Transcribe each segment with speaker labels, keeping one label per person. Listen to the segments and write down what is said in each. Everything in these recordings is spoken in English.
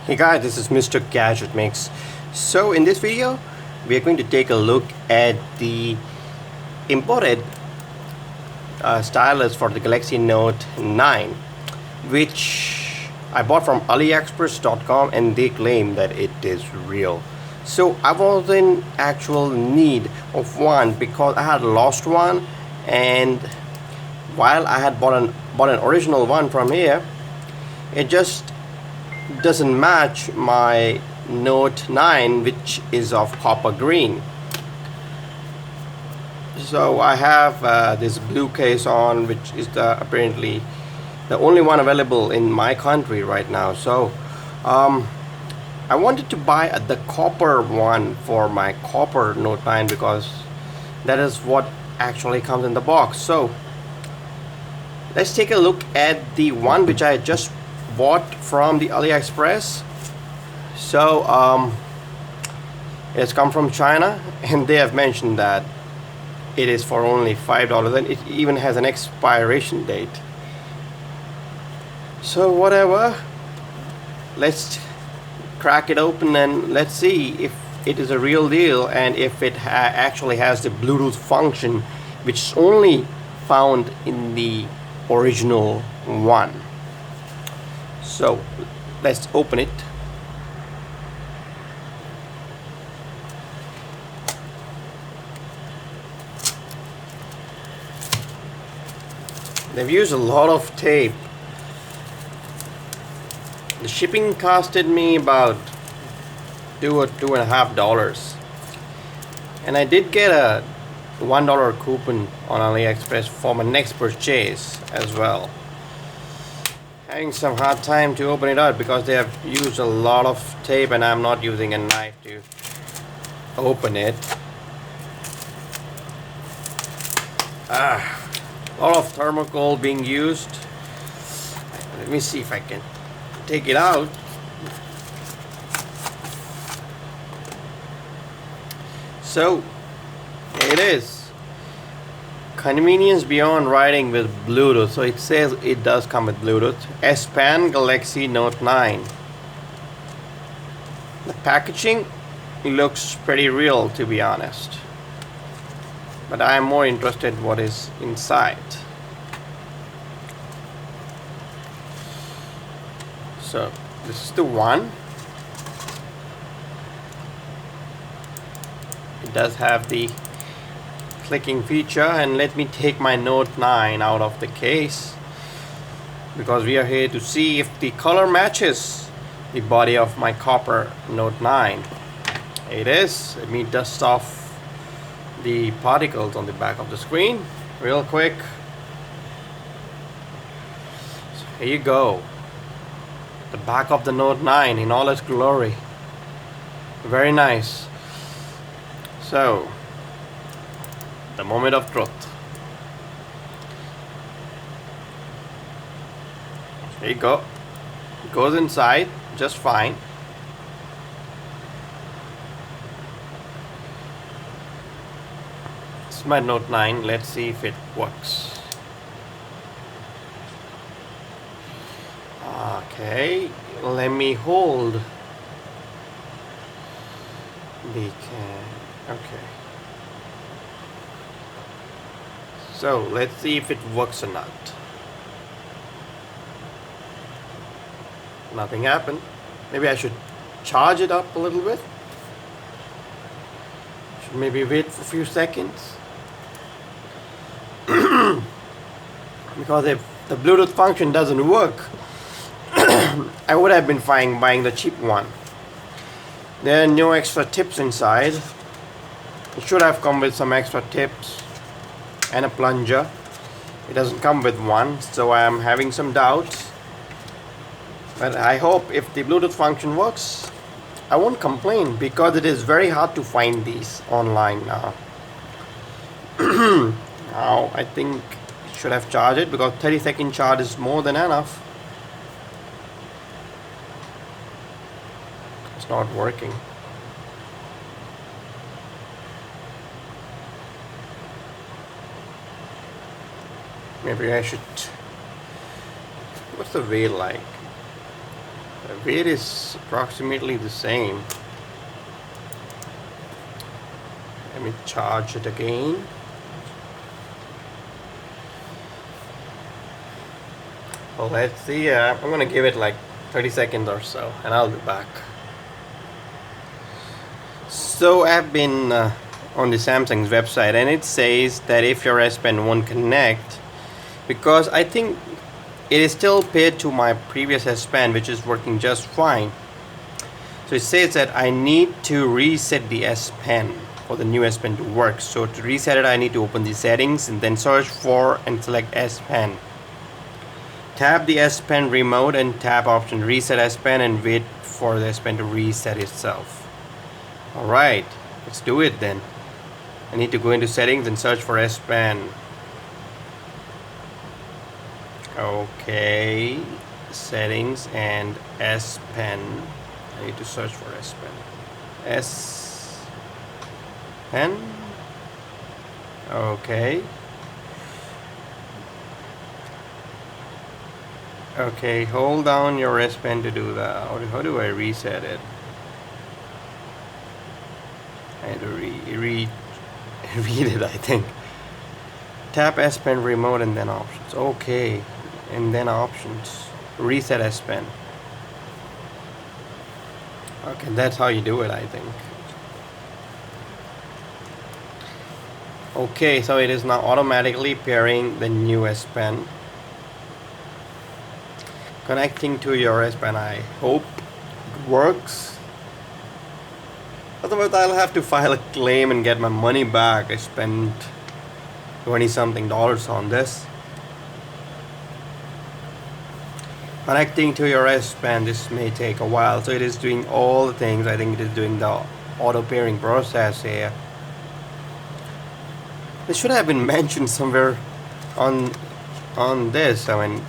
Speaker 1: Hey guys, this is Mr. GADGETMIX. So in this video, we are going to take a look at the imported stylus for the Galaxy Note 9, which I bought from AliExpress.com, and they claim that it is real. So I was in actual need of one because I had lost one, and while I had bought an original one from here, it just doesn't match my Note 9, which is of copper green. So I have this blue case on, which is apparently the only one available in my country right now. So I wanted to buy the copper one for my copper Note 9 because that is what actually comes in the box. So let's take a look at the one which I just bought from the AliExpress. So it's come from China, and they have mentioned that it is for only $5, and it even has an expiration date. So whatever, let's crack it open and let's see if it is a real deal and if it actually has the Bluetooth function, which is only found in the original one. So let's open it. They've used a lot of tape. The shipping costed me about $2.50, and I did get a $1 coupon on AliExpress for my next purchase as well. Having some hard time to open it out because they have used a lot of tape, and I'm not using a knife to open it. A lot of thermocol being used. Let me see if I can take it out. So here it is. Convenience beyond writing with Bluetooth. So it says it does come with Bluetooth. SPEN Galaxy Note 9. The packaging looks pretty real, to be honest, but I am more interested in what is inside. So this is the one. It does have the clicking feature, and let me take my Note 9 out of the case because we are here to see if the color matches the body of my copper Note 9. It is. Let me dust off the particles on the back of the screen real quick. So here you go, the back of the Note 9 in all its glory. Very nice. So the moment of truth. There you go. It goes inside just fine. This is my Note 9. Let's see if it works. Okay, let me hold the okay. So let's see if it works or not. Nothing happened. Maybe I should charge it up a little bit. Should maybe wait for a few seconds. Because if the Bluetooth function doesn't work, I would have been fine buying the cheap one. There are no extra tips inside. It should have come with some extra tips and a plunger. It doesn't come with one, so I am having some doubts, but I hope if the Bluetooth function works, I won't complain, because it is very hard to find these online now. Now I think it should have charged it, because 30-second charge is more than enough. It's not working. Maybe I should. What's the weight like? The weight is approximately the same. Let me charge it again. Well, let's see. I'm gonna give it like 30 seconds or so, and I'll be back. So I've been on the Samsung's website, and it says that if your S Pen won't connect, because I think it is still paired to my previous S Pen, which is working just fine. So it says that I need to reset the S Pen for the new S Pen to work. So to reset it, I need to open the settings and then search for and select S Pen. Tap the S Pen remote and tap option reset S Pen and wait for the S Pen to reset itself. Alright, let's do it then. I need to go into settings and search for S Pen. Okay, settings and S Pen. I need to search for S Pen. S Pen. Okay. Okay, hold down your S Pen to do that. How do I reset it? I had to read it, I think. Tap S Pen remote and then options. Okay, and then options. Reset S Pen. Okay, that's how you do it, I think. Okay, so it is now automatically pairing the new S Pen. Connecting to your S Pen. I hope it works. Otherwise I'll have to file a claim and get my money back. I spent $20-something on this. Connecting to your S Pen, this may take a while. So it is doing all the things. I think it is doing the auto pairing process here. This should have been mentioned somewhere on this. I mean,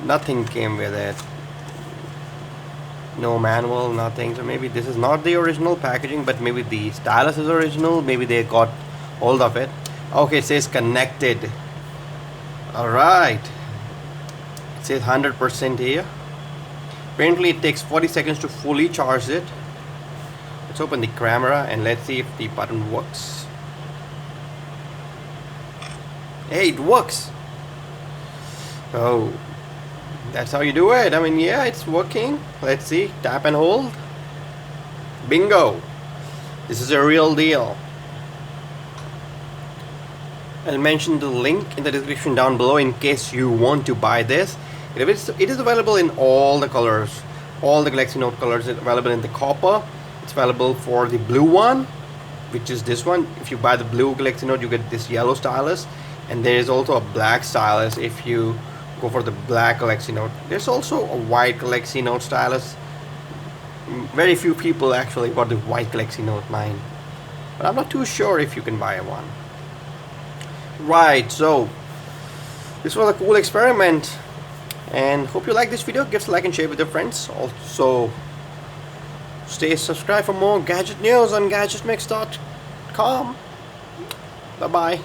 Speaker 1: nothing came with it. No manual, nothing. So maybe this is not the original packaging, but maybe the stylus is original. Maybe they got hold of it. Okay, it says connected. Alright. It says 100% here. Apparently it takes 40 seconds to fully charge it. Let's open the camera and let's see if the button works. Hey, it works. Oh, that's how you do it. I mean, yeah, it's working. Let's see. Tap and hold. Bingo. This is a real deal. I'll mention the link in the description down below in case you want to buy this. It is available in all the colors. All the Galaxy Note colors are available in the copper. It's available for the blue one, which is this one. If you buy the blue Galaxy Note, you get this yellow stylus. And there is also a black stylus if you go for the black Galaxy Note. There's also a white Galaxy Note stylus. Very few people actually got the white Galaxy Note 9. But I'm not too sure if you can buy one. Right, so this was a cool experiment. And hope you like this video. Give us a like and share with your friends. Also, stay subscribed for more gadget news on GADGETMIX.com. Bye-bye.